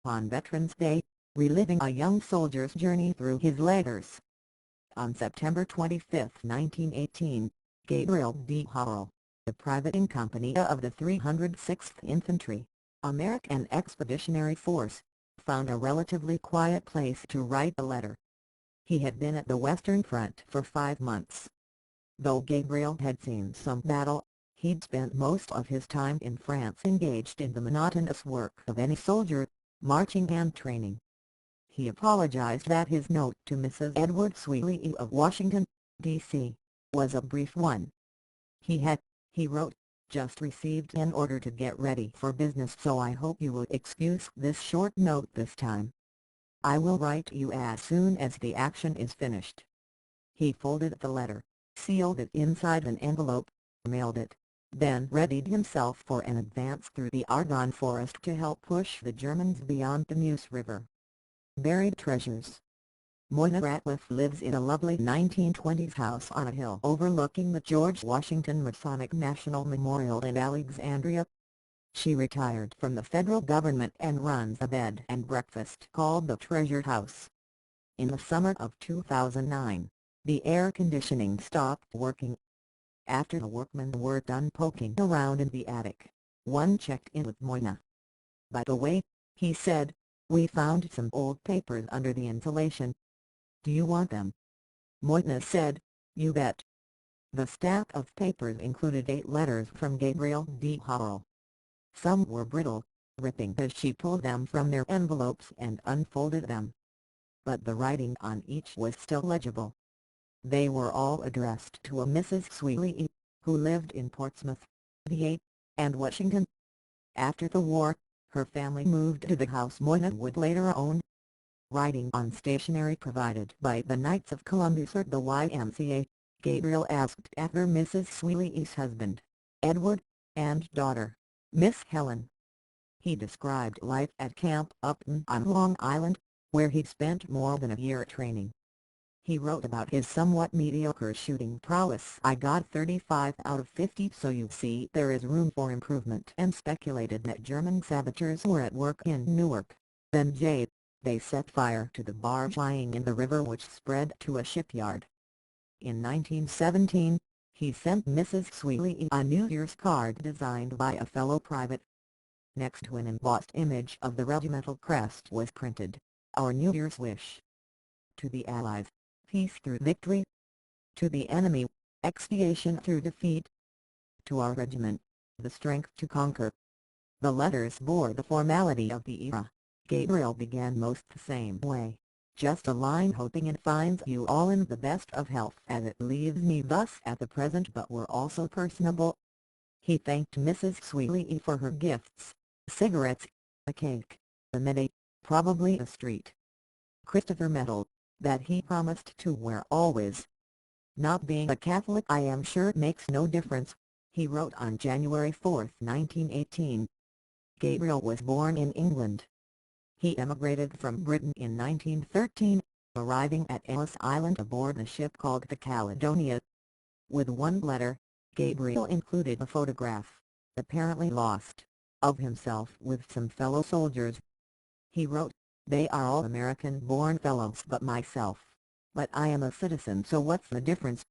on Veterans Day, reliving a young soldier's journey through his letters. On September 25, 1918, Gabriel D. Howell, the private in company of the 306th Infantry, American Expeditionary Force, found a relatively quiet place to write a letter. He had been at the Western Front for 5 months. Though Gabriel had seen some battle, he'd spent most of his time in France engaged in the monotonous work of any soldier, marching and training. He apologized that his note to Mrs. Edward Sweeley of Washington, D.C., was a brief one. He wrote, just received an order to get ready for business, so I hope you will excuse this short note this time. I will write you as soon as the action is finished. He folded the letter, sealed it inside an envelope, mailed it, then readied himself for an advance through the Argonne Forest to help push the Germans beyond the Meuse River. Buried treasures. Moyna Ratliff lives in a lovely 1920s house on a hill overlooking the George Washington Masonic National Memorial in Alexandria. She retired from the federal government and runs a bed and breakfast called the Treasure House. In the summer of 2009, the air conditioning stopped working. After the workmen were done poking around in the attic, one checked in with Moyna. "By the way," he said, "we found some old papers under the insulation. Do you want them?" Moyna said, "You bet." The stack of papers included 8 letters from Gabriel D. Howell. Some were brittle, ripping as she pulled them from their envelopes and unfolded them. But the writing on each was still legible. They were all addressed to a Mrs. Sweeley, who lived in Portsmouth, VA, and Washington. After the war, her family moved to the house Moyna would later own. Writing on stationery provided by the Knights of Columbus or the YMCA, Gabriel asked after Mrs. Sweeley's husband, Edward, and daughter, Miss Helen. He described life at Camp Upton on Long Island, where he spent more than a year training. He wrote about his somewhat mediocre shooting prowess. "I got 35 out of 50, so you see there is room for improvement," and speculated that German saboteurs were at work in Newark. Then they set fire to the barge lying in the river, which spread to a shipyard. In 1917, he sent Mrs. Sweeley a New Year's card designed by a fellow private. Next to an embossed image of the regimental crest was printed, "Our New Year's wish. To the Allies, peace through victory. To the enemy, expiation through defeat. To our regiment, the strength to conquer." The letters bore the formality of the era. Gabriel began most the same way. "Just a line hoping it finds you all in the best of health as it leaves me thus at the present, but were also personable." He thanked Mrs. Sweeley for her gifts, cigarettes, a cake, a medal, probably a street Christopher medal, that he promised to wear always. "Not being a Catholic, I am sure makes no difference," he wrote on January 4, 1918. Gabriel was born in England. He emigrated from Britain in 1913, arriving at Ellis Island aboard a ship called the Caledonia. With one letter, Gabriel included a photograph, apparently lost, of himself with some fellow soldiers. He wrote, "They are all American-born fellows but myself. But I am a citizen, so what's the difference?"